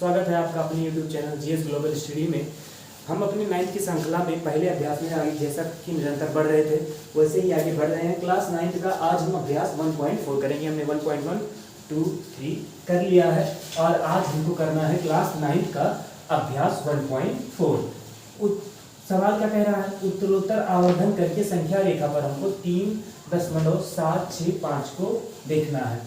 स्वागत है आपका अपने YouTube channel GS global study में। हम अपनी 9th की श्रृंखला में पहले अभ्यास में आगे जैसा कि निरंतर बढ़ रहे थे वैसे ही आगे बढ़ रहे हैं। क्लास 9th का आज हम अभ्यास 1.4 करेंगे। हमने 1.1, 2, 3 कर लिया है और आज हमको करना है क्लास 9th का अभ्यास 1.4। सवाल क्या कह रहा है? उत्तरोत्तर आवर्धन करके संख्या रेखा पर हमको 3.765 को देखना है।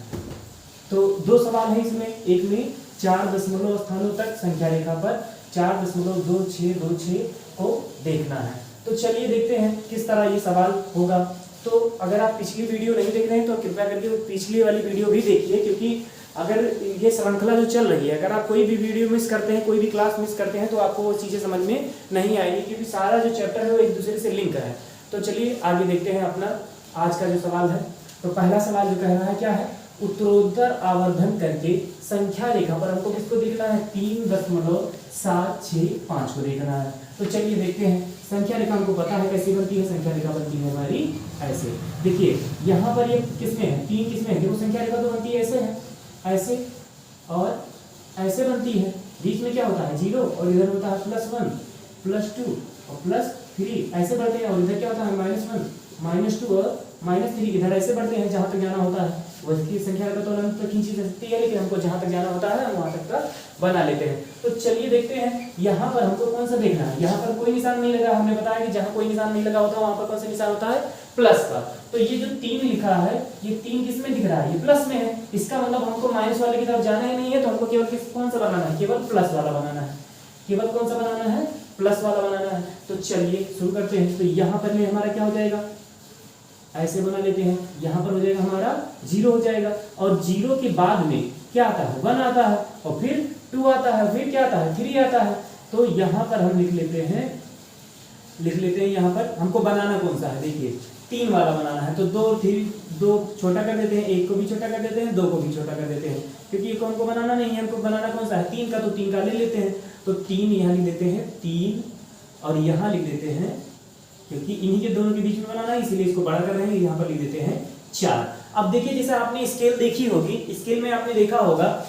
तो दो सवाल है इसमें, एक में 4 दशमलव स्थानों तक संख्या रेखा पर 4.2626 को देखना है। तो चलिए देखते हैं किस तरह ये सवाल होगा। तो अगर आप पिछली वीडियो नहीं देख रहे हैं तो कृपया करके पिछली वाली वीडियो भी देखिए, क्योंकि अगर ये श्रृंखला जो चल रही है, अगर आप कोई भी वीडियो मिस करते हैं, कोई भी क्लास मिस करते हैं तो आपको वो चीज़ें समझ में नहीं आएगी, क्योंकि सारा जो चैप्टर है वो एक दूसरे से लिंक है। तो चलिए आगे देखते हैं अपना आज का जो सवाल है। तो पहला सवाल जो कह रहा है क्या है? उत्तरोत्तर आवर्धन करके संख्या रेखा पर हमको किसको देखना है? 3.765 को देखना है। तो चलिए देखते हैं। संख्या रेखा हमको पता है कैसी बनती है। संख्या रेखा बनती है हमारी ऐसे। देखिए यहाँ पर ये किसमें है? 3 किसमें है? देखो संख्या रेखा तो बनती है ऐसे है, ऐसे और ऐसे बनती है। बीच में क्या होता है? 0 और इधर होता है +1, +2 और +3 ऐसे बढ़ते हैं। और इधर क्या होता है? -1, -2 और -3 इधर ऐसे बढ़ते हैं जहाँ तक जाना होता है। वैसे संख्या रेखा तो अनंत तक खींची जा सकती है, लेकिन हमको जहाँ तक जाना होता है हम वहाँ तक का बना लेते हैं। तो चलिए देखते हैं यहाँ पर हमको कौन सा देखना है। यहाँ पर कोई निशान नहीं लगा। हमने बताया कि जहाँ कोई निशान नहीं लगा होता वहाँ पर कौन सा निशान होता है? प्लस का। तो ये जो 3 लिखा है, ये 3 किस में दिख रहा है? ये प्लस में है। इसका मतलब हमको माइनस वाले की तरफ जाना ही नहीं है, तो हमको केवल कौन सा बनाना है? केवल प्लस वाला बनाना है। केवल कौन सा बनाना है? प्लस वाला बनाना है। तो चलिए शुरू करते हैं। तो यहाँ पर में हमारा क्या हो जाएगा? ऐसे बना लेते हैं। यहाँ पर हो जाएगा हमारा 0 हो जाएगा, और 0 के बाद में क्या आता है? 1 आता है, और फिर 2 आता है, फिर क्या आता है? 3 आता है। तो यहाँ पर हम लिख लेते हैं यहाँ पर हमको बनाना कौन सा है? देखिए 3 वाला बनाना है। तो 2 छोटा कर देते हैं, 1 को भी छोटा कर देते हैं, 2 को भी छोटा कर देते हैं, क्योंकि ये हमको बनाना नहीं है। हमको बनाना कौन सा है? 3 का। तो 3 का ले लेते हैं। तो 3 यहाँ लिख देते हैं 3, और यहाँ लिख देते हैं, क्योंकि इन्हीं के दोनों के बीच में बनाना है इसलिए इसको बड़ा कर रहे हैं। यहाँ पर लिख देते हैं 4। अब देखिए जैसे आपने स्केल देखी होगी, स्केल में आपने देखा होगा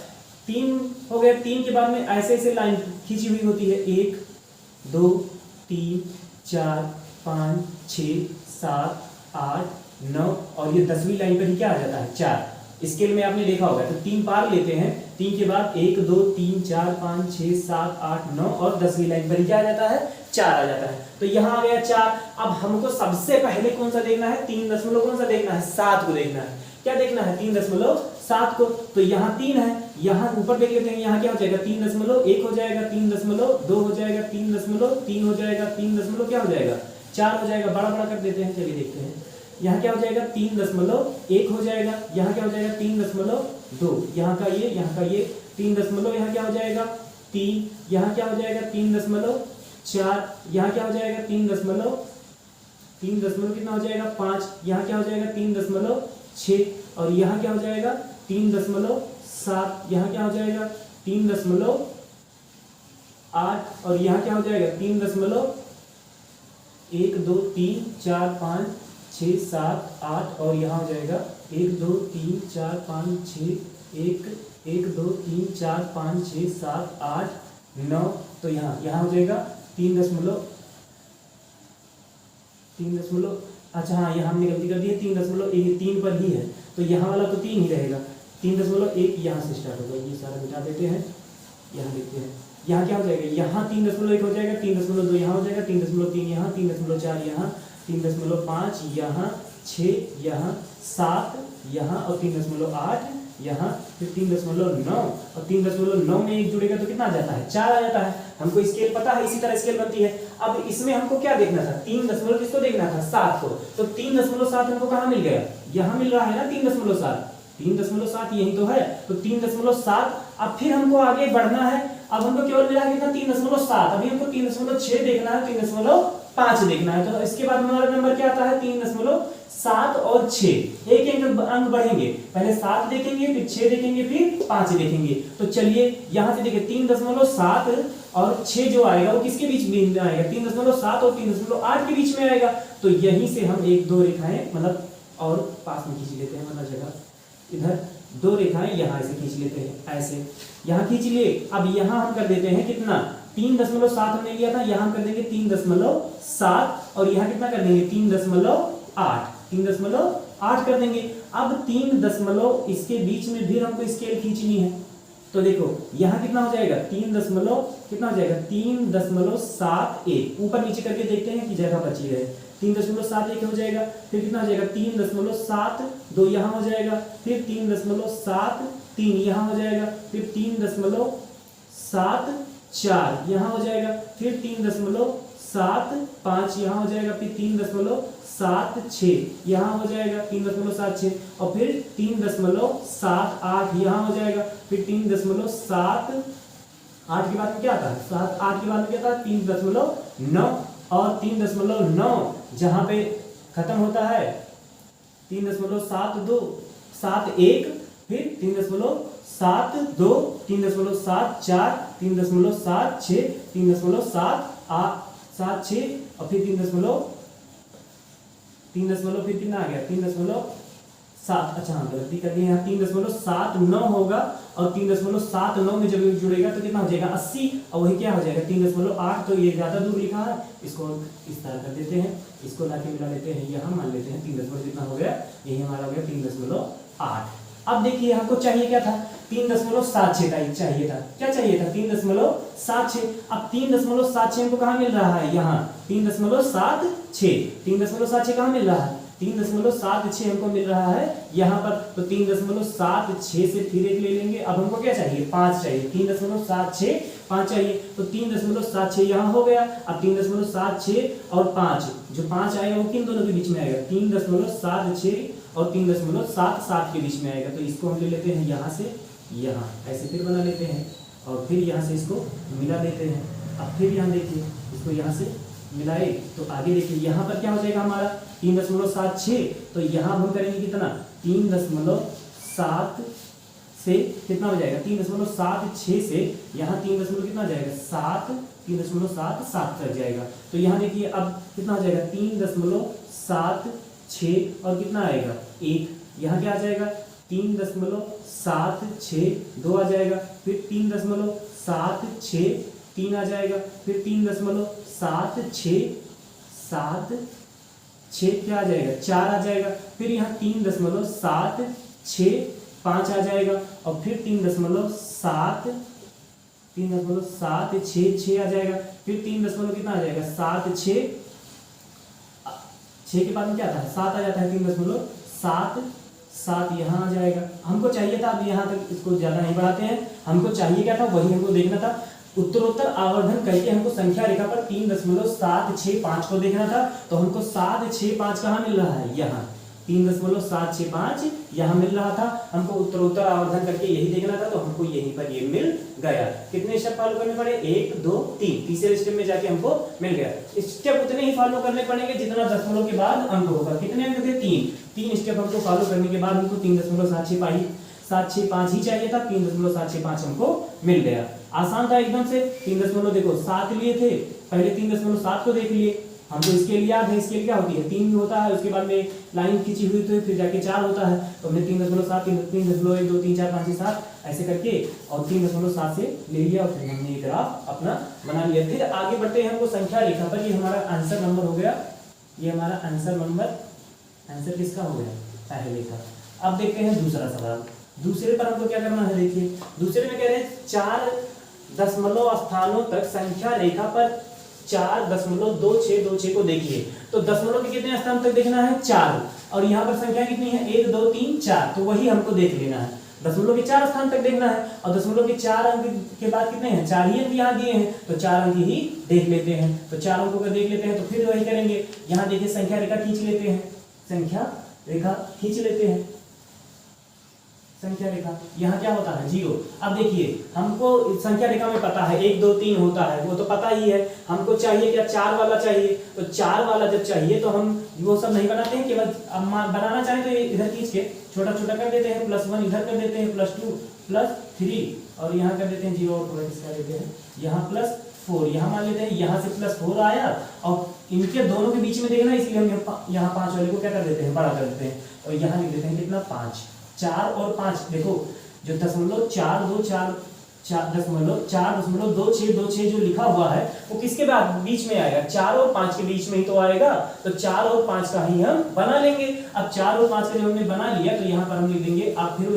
3 हो गया। 3 के बाद में ऐसे ऐसे लाइन खींची हुई होती है। 1, 2, 3, 4, 5, 6, 7, 8, 9, और ये 10वीं लाइन पर ही क्या आ जाता है? 4। स्केल में आपने देखा होगा। तो 3 पार लेते हैं। 3 के बाद 1, 2, 3, 4, 5, 6, 7, 8, 9, और 10वीं लाइन पर ही क्या आ जाता है? 4 आ जाता है। तो यहाँ आ गया 4। अब हमको सबसे पहले कौन सा देखना है? 3 कौन सा देखना है? 7 को देखना है। क्या देखना है? 3.7 को। तो यहाँ 3 है, यहाँ ऊपर देख लेते हैं। यहाँ क्या हो जाएगा? 3.1 हो जाएगा, 3.2 हो जाएगा, 3.3 हो जाएगा, 3 क्या हो जाएगा? 4 हो जाएगा। बड़ा बड़ा कर देते हैं। चलिए देखते हैं। यहाँ क्या हो जाएगा? 3.1 हो जाएगा। यहाँ क्या हो जाएगा? 3.2। यहाँ का ये 3 यहाँ क्या हो जाएगा? 3। यहाँ क्या हो जाएगा? 3.4। यहाँ क्या हो जाएगा? 3 कितना हो जाएगा? 5। यहाँ क्या हो जाएगा? 3.6। और यहाँ क्या हो जाएगा? 3.7। यहाँ क्या हो जाएगा? 3.8। और यहाँ क्या हो जाएगा? 1, 2, 3, 4, 5, 6, 7, 8, और यहाँ हो जाएगा 1, 2, 3, 4, 5, 6, 1, 2, 3, 4, 5, 6, 7, 8, 9। तो यहाँ हो जाएगा 3 अच्छा हाँ, यहाँ हमने गलती कर दी है। 3 पर ही है, तो यहाँ वाला तो 3 ही रहेगा। 3.1 यहाँ से स्टार्ट होगा। ये सारा मिटा देते हैं। यहाँ देखते हैं। यहाँ क्या हो जाएगा? यहाँ 3.1 हो जाएगा, 3.2 यहाँ हो जाएगा, 3.3 यहाँ, 3.4 यहाँ, 3.5 यहाँ, 6 यहाँ, 7 यहाँ, और 3.8 यहाँ, फिर 3.9, और 3.9 में 1 जुड़ेगा तो कितना आ जाता है? 4 आ जाता है। हमको स्केल पता है, इसी तरह स्केल बनती है। अब इसमें हमको क्या देखना था? 3 किसको देखना था? 7 को। तो 3.7 हमको कहाँ मिल गया? यहाँ मिल रहा है ना 3.7। 3.7 यही तो है। तो 3.7। अब फिर हमको आगे बढ़ना है। अब हमको केवल मिला कितना? 3.7। अभी हमको 3.6 देखना है, 3.5 देखना है। तो इसके बाद हमारा नंबर क्या आता है? 3.7 और 6। एक अंक बढ़ेंगे। पहले 7 देखेंगे, फिर 6 देखेंगे, फिर 5 देखेंगे। तो चलिए यहाँ से देखिए 3.7 और 6 जो आएगा वो किसके बीच में आएगा? 3.7 और 3.8 के बीच में आएगा। तो यहीं से हम 1, 2 रेखाएं मतलब और पास में खींच लेते हैं, मतलब जगह इधर दो रेखाएं यहाँ ऐसे खींच लेते हैं, ऐसे यहाँ खींच लिए। अब यहाँ हम कर देते हैं कितना 3.7 हमने लिया था, यहाँ हम कर देंगे 3.7 और यहाँ कितना कर देंगे 3.8, 3.8 कर देंगे। अब 3 इसके बीच में भी हमको स्केल खींचनी है, तो देखो यहाँ कितना हो जाएगा 3.71 ऊपर नीचे करके देखते हैं कि जगह बची है। 3.71 हो जाएगा, फिर कितना हो जाएगा 3.72 यहाँ हो जाएगा, फिर 3.73 यहाँ हो जाएगा, फिर 3.74 यहाँ हो जाएगा, फिर 3.75 यहाँ हो जाएगा, फिर 3.76 यहाँ हो जाएगा, 3.76 और फिर 3.78 यहाँ हो जाएगा, फिर 3.78 के बाद में क्या आता है 7 8 के बाद में क्या आता है 3.9 और 3.9 जहां पे खत्म होता है 3.72 71, फिर 3.72 3.74 3.76 3.76 और फिर 3 फिर कितना आ गया 3.7, अच्छा हाँ गलती कर दी यहाँ 3.79 होगा और 3.79 में जब जुड़ेगा तो कितना हो जाएगा 80 और वही क्या हो जाएगा 3.8। तो ये ज्यादा दूर लिखा है, इसको इस तरह कर देते हैं, इसको लाके मिला लेते हैं, यहाँ मान लेते हैं 3 कितना हो गया, यही हमारा हो गया 3.8। अब देखिए हमको चाहिए क्या था 3.76 का चाहिए था, क्या चाहिए था 3.76। अब 3.76 हमको कहाँ मिल रहा है, यहाँ 3.76 कहाँ मिल रहा है 3.76 हमको मिल रहा है यहाँ पर। तो 3.76 से फिर एक ले लेंगे। अब हमको क्या चाहिए 5 चाहिए, 3.76 5 चाहिए, तो 3.76 यहाँ हो गया। अब 3.76 और 5 जो 5 आएगा वो किन दोनों के बीच में आएगा 3.76 और 3.77 के बीच में आएगा। तो इसको हम ले लेते हैं यहाँ से यहाँ, ऐसे फिर बना लेते हैं और फिर यहाँ से इसको मिला देते हैं। अब फिर यहाँ देखिए इसको यहाँ से मिलाए तो आगे देखिए यहाँ पर क्या हो जाएगा हमारा 3.76, तो यहाँ हम करेंगे कितना 3.7 से कितना हो जाएगा 3.76 से यहाँ 3 कितना हो जाएगा 7 3.77 तक जाएगा। तो यहाँ देखिए अब कितना हो जाएगा 3.76 और कितना आएगा 1, यहाँ क्या आ जाएगा 3.76 2 आ जाएगा, फिर 3.76 3 आ जाएगा, फिर 3.76 क्या आ जाएगा 4 आ जाएगा, फिर यहाँ 3.76 5 आ जाएगा और फिर 3.76 6 आ जाएगा, फिर 3 कितना आ जाएगा 7 6 के बाद में क्या आता है 7 आ जाता है 3.7 यहाँ आ जाएगा। हमको चाहिए था, अब यहाँ तक इसको ज्यादा नहीं बढ़ाते हैं, हमको चाहिए क्या था वही हमको देखना था। उत्तरोत्तर आवर्धन करके हमको संख्या रेखा पर 3.765 को देखना था। तो हमको 765 कहाँ मिल रहा है यहाँ 3.765 यहाँ मिल रहा था। हमको उत्तरोत्तर आवर्धन करके यही देखना था, तो हमको यहीं पर ये मिल गया। कितने स्टेप फॉलो करने पड़े 1 2 3, तीसरे स्टेप में जाके हमको मिल गया। स्टेप उतने ही फॉलो करने पड़ेंगे जितना दशमलव के बाद अंक होगा। कितने अंक थे 3 स्टेप हमको फॉलो करने के बाद हमको 3.765 ही चाहिए था, 3.765 हमको मिल गया। आसान था एकदम से। 3 देखो 7 लिए थे, पहले 3.7 को देख लिए, हमको स्केल याद है, स्केल क्या होती है 3 होता है, उसके बाद में लाइन खींची हुई तो फिर जाके 4 होता है। तो हमने 3.7 3.1 2 3 4 5 6 7 ऐसे करके और 3.7 से ले लिया और फिर हमने ये ग्राफ अपना बना लिया। फिर आगे बढ़ते हैं हमको संख्या रेखा पर। ये हमारा आंसर नंबर हो गया, ये हमारा आंसर नंबर, आंसर किसका हो गया पहले का। अब देखते हैं दूसरा सवाल। दूसरे पर हमको क्या करना है, देखिए दूसरे में कह रहे हैं 4 दशमलव स्थानों तक संख्या रेखा पर 4.2626 को देखिए। तो दशमलव के कितने स्थान तक देखना है 4, और यहाँ पर संख्या कितनी है 1 2 3 4, तो वही हमको देख लेना है। दशमलव के 4 स्थान तक देखना है और दशमलव के 4 अंक के बाद कितने हैं 4 ही अंक यहाँ दिए हैं, तो 4 अंक ही देख लेते हैं। तो 4 अंकों को देख लेते हैं, तो फिर वही करेंगे। यहाँ देखिए संख्या रेखा खींच लेते हैं, संख्या रेखा खींच लेते हैं, संख्या रेखा यहाँ क्या होता है 0। अब देखिए हमको संख्या रेखा में पता है 1 2 3 होता है, वो तो पता ही है। हमको चाहिए क्या 4 वाला चाहिए, तो 4 वाला जब चाहिए तो हम वो सब नहीं बनाते हैं, केवल बनाना चाहे तो इधर खींच के छोटा छोटा कर देते हैं, +1 इधर कर देते हैं, +2 +3 और यहाँ कर देते हैं 0 और थोड़ा इसका देते हैं यहाँ +4 यहाँ मान लेते हैं। यहाँ से +4 आया और इनके दोनों के बीच में देखना, इसलिए हम यहाँ 5 वाले को क्या कर देते हैं बड़ा कर देते हैं और यहाँ लिख देते हैं कितना 5। 4 और 5 देखो जो दशमलव 4.2626 जो लिखा हुआ है वो किसके बाद बीच में आएगा, 4 और 5 के बीच में ही तो आएगा, तो 4 और 5 का ही हम बना लेंगे। अब 4 और 5 का जब हमने बना लिया तो यहाँ पर हम लिख देंगे, अब फिर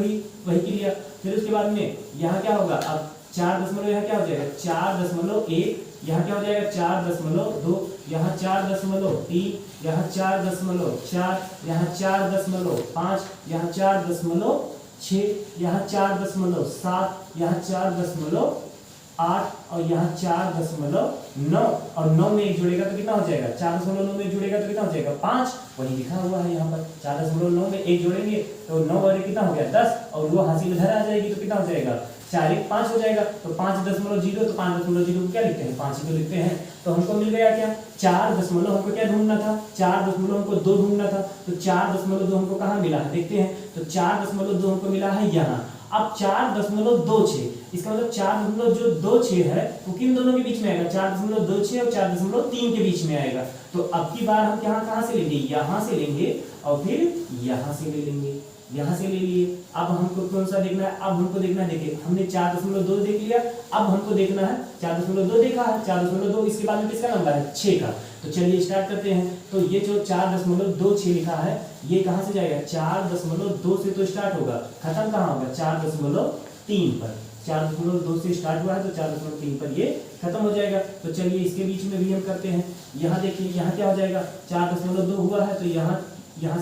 वही किया। फिर उसके बाद में यहाँ क्या होगा, अब 4 दशमलव यहाँ क्या हो जाएगा 4.1, यहाँ क्या हो जाएगा 4.2, यहाँ 4.3, यहाँ 4.4, यहाँ 4.5, यहाँ 4.6, यहाँ 4.7, यहाँ 4.8 और यहाँ 4.9 और 9 में 1 जुड़ेगा तो कितना हो जाएगा, 4.9 में 1 जुड़ेगा तो कितना हो जाएगा 5, वही लिखा हुआ है यहाँ पर। 4.9 में 1 जोड़ेंगे तो 9 और 1 कितना हो गया 10, और वो हासिल इधर आ जाएगी तो कितना हो जाएगा 4 1 5 हो जाएगा। तो 5.0 तो 5.0 को क्या लिखते हैं 5 ही तो लिखते हैं। तो हमको मिल गया क्या 4 दशमलव, हमको क्या ढूंढना था 4 दशमलव हमको 2 ढूंढना था, तो 4.2 हमको कहाँ मिला है देखते हैं, तो 4.2 हमको मिला है यहाँ। अब 4.26, इसका मतलब 4.26 है वो किन दोनों के बीच में आएगा, 4.26 और 4.3 के बीच में आएगा। तो अब की बार हम कहाँ से लेंगे, यहाँ से लेंगे और फिर यहाँ से ले लेंगे, यहाँ से ले लिए। अब हमको कौन सा देखना है, अब हमको देखना है, देखिए हमने 4.2 देख लिया, अब हमको देखना है 4.2 देखा है, 4.2 इसके बाद में किसका नंबर है 6 का। तो चलिए स्टार्ट करते हैं। तो ये जो 4.26 लिखा है ये कहाँ से जाएगा 4.2 से तो स्टार्ट होगा, खत्म कहाँ होगा 4.3 पर। 4.2 से स्टार्ट हुआ है तो 4.3 पर ये खत्म हो जाएगा। तो चलिए इसके बीच में भी हम करते हैं। यहाँ देखिए यहाँ क्या हो जाएगा 4.2 हुआ है तो यहाँ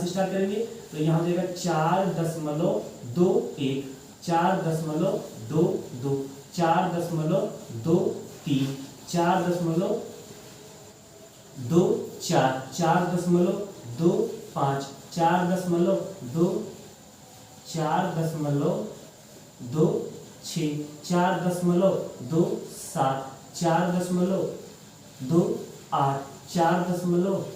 से स्टार्ट करेंगे तो यहाँ हो जाएगा 4.21, 4.22, 4.23, 4.24, 4.25, 4.26, 4.27, 4.28, 4.29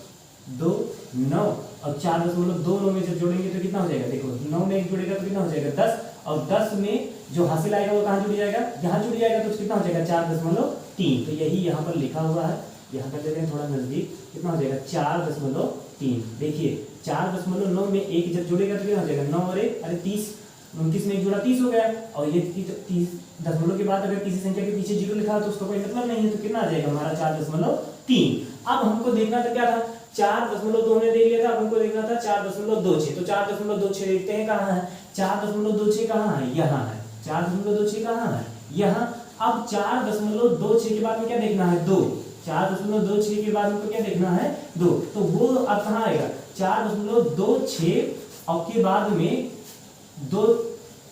और 4.29 में जब जोड़ेंगे तो कितना हो जाएगा, देखो 9 में 1 जुड़ेगा तो कितना हो जाएगा 10, और 10 में जो हासिल आएगा वो कहाँ जुड़ जाएगा, यहाँ जुड़ जाएगा तो कितना हो जाएगा 4.3। तो यही यहाँ पर लिखा हुआ है, यहाँ कर देते हैं थोड़ा नजदीक, कितना हो जाएगा 4.3। देखिए 4.9 में 1 जब जुड़ेगा तो कितना हो जाएगा 9 और 1 अरे 30, 29 में 1 जुड़ा 30 हो गया। और ये 30 दशमलव के बाद अगर किसी संख्या के पीछे 0 लिखा तो उसका कोई मतलब नहीं है, तो कितना आ जाएगा हमारा 4.3। अब हमको देखना था क्या था 4.2 हमने देख लिया था, अब हमको देखना था 4.26। तो 4.26 देखते हैं कहाँ है, 4.26 कहाँ है, यहाँ है। 4.26 कहाँ है, यहाँ। अब 4.26 के बाद में क्या देखना है 2, 4.26 के बाद हमको क्या देखना है 2, तो वो अब कहाँ आएगा 4.26 और के बाद में 2,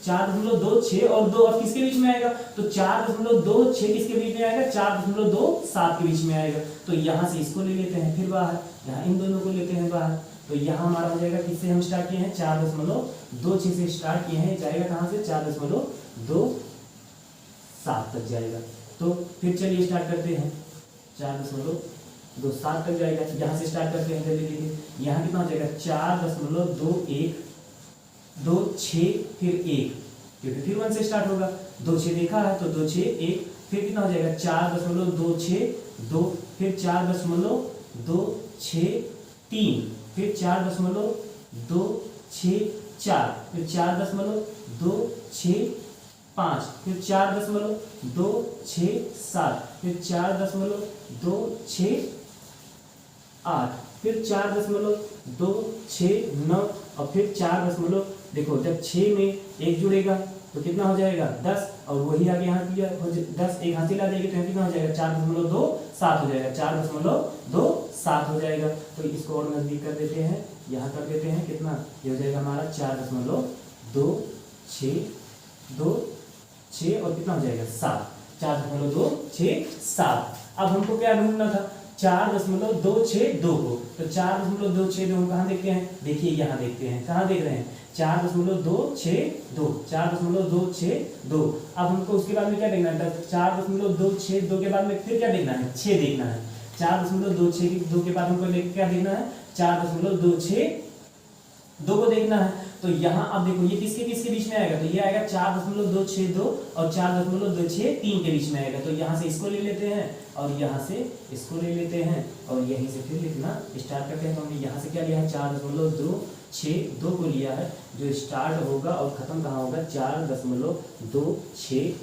4.26 और 2 अब किसके बीच में आएगा, तो 4.26 किसके बीच में आएगा 4.27 के बीच में आएगा। तो यहाँ से इसको ले लेते हैं फिर बाहर, यहाँ इन दोनों को लेते हैं बाहर। तो यहाँ हमारा हो जाएगा किससे हम स्टार्ट किए हैं 4.26 से स्टार्ट किए हैं, जाएगा कहाँ से 4.27 तक जाएगा। तो फिर चलिए स्टार्ट करते हैं 4.27 तक जाएगा, यहाँ से स्टार्ट करते हैं। जल्दी देखिए यहाँ कितना हो जाएगा 4.21, 2 6 फिर 1, क्योंकि फिर 1 से स्टार्ट होगा, 2 6 देखा है तो 2 6 1, फिर कितना हो जाएगा 4.26 2, फिर 4.26 3, फिर 4.26 4, फिर 4.26 5, फिर 4.26 7, फिर 4.26 8, फिर 4.26 9 और फिर 4 देखो जब 6 में 1 जुड़ेगा तो कितना हो जाएगा 10, और वही आगे यहाँ किया 10 एक हासिल आ जाएगी तो यहाँ कितना हो जाएगा 4.27 हो जाएगा, 4.27 हो जाएगा। तो इसको और नजदीक कर देते हैं, यहाँ कर देते हैं कितना, ये हो जाएगा हमारा 4.26 और कितना हो जाएगा 7, 4.267। अब हमको क्या ढूंढना था 4.262 को, तो 4.262 हम कहाँ देखते हैं, देखिए यहाँ देखते हैं, कहाँ देख रहे हैं 4.262, 4.262। अब हमको उसके बाद में क्या देखना है 4.262 के बाद में फिर क्या देखना है 6 देखना है। 4.262 के बाद हमको क्या देखना है 4.262 को देखना है। तो यहाँ अब देखो ये किसके किसके बीच में आएगा, तो ये आएगा 4.262 और 4.263 के बीच में आएगा। तो यहाँ से इसको ले लेते हैं और यहाँ से इसको ले लेते हैं और यहीं से फिर लिखना स्टार्ट करते हैं। तो हमने यहाँ से क्या लिया है 4.2 4.26 को लिया है, जो स्टार्ट होगा और ख़त्म कहाँ होगा 4.26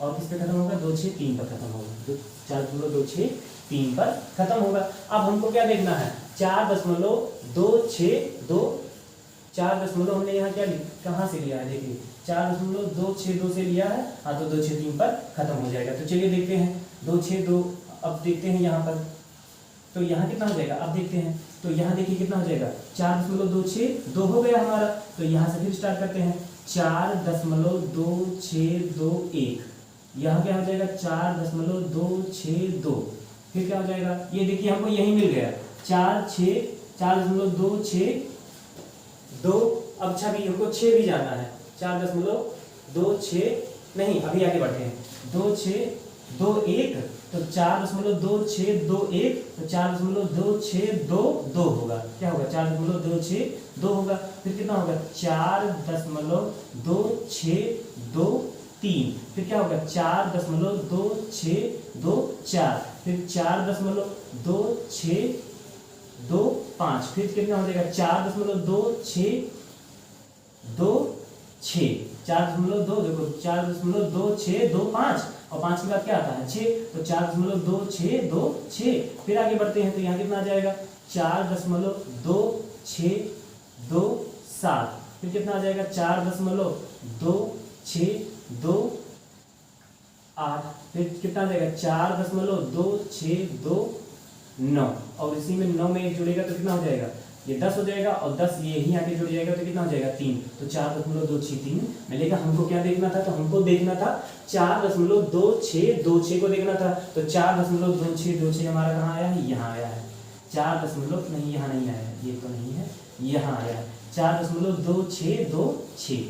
और किस पे खत्म होगा 263 पर खत्म होगा, तो 4.263 पर खत्म होगा। अब हमको क्या देखना है 4.262 हमने यहाँ क्या कहाँ से लिया है, देखिए 4.262 से लिया है, हाँ तो 263 पर खत्म हो जाएगा। तो चलिए देखते हैं 262, अब देखते हैं यहाँ पर, तो यहाँ कितना हो जाएगा, अब देखते हैं तो यहाँ देखिए कितना हो जाएगा 4.262 हो गया हमारा। तो यहाँ से फिर स्टार्ट करते हैं 4.2621, यहाँ क्या हो जाएगा 4.262, फिर क्या हो जाएगा, ये देखिए हमको यही मिल गया 4.262। अच्छा भी हमको 6 भी जाना है, 4.26 नहीं, अभी आगे बढ़ते हैं 2621, तो 4.2621, तो 4.2622 होगा, क्या होगा 4.2622 होगा। फिर कितना होगा 4.2623, फिर क्या होगा 4.2624, फिर 4.2625, फिर कितना हो जाएगा 4.2626, 4.2 देखो 4.2625 और 5 के बाद क्या आता है 6, तो 4.2626, फिर आगे बढ़ते हैं तो यहाँ कितना आ जाएगा 4.2627, फिर कितना आ जाएगा 4.2628, फिर कितना आ जाएगा 4.2629, और इसी में 9 में 1 जुड़ेगा तो कितना हो जाएगा, ये 10 हो जाएगा, और 10 ये यहीं आके जुड़ जाएगा तो कितना हो जाएगा 3, तो 4.263 मिलेगा। हमको क्या देखना था, तो हमको देखना था 4.2626 को देखना था, तो 4.2626 हमारा कहाँ आया है, यहाँ आया है, 4 नहीं यहाँ नहीं आया है, ये तो नहीं है, यहाँ आया है 4.2626,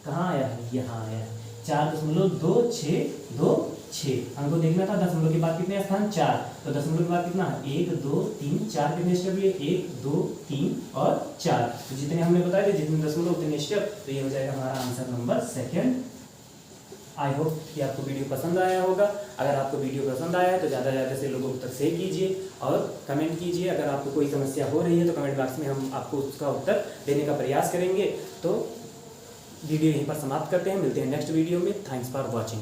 कहाँ आया है, यहाँ आया है 4.2626, हमको देखना था दशमलव के बाद कितने स्थान 4, तो दशमलव के बाद कितना है 1 2 3 4, कितने स्टेप लिए 1 2 3 और 4, तो जितने हमने बताए थे जितने दशमलव उतने स्टेप, तो ये हो जाएगा हमारा आंसर नंबर 2। आई होप कि आपको वीडियो पसंद आया होगा। अगर आपको वीडियो पसंद आया है तो ज़्यादा से ज़्यादा से लोगों तक शेयर कीजिए और कमेंट कीजिए। अगर आपको कोई समस्या हो रही है तो कमेंट बॉक्स में हम आपको उसका उत्तर देने का प्रयास करेंगे। तो वीडियो यहीं पर समाप्त करते हैं, मिलते हैं नेक्स्ट वीडियो में। Thanks for watching.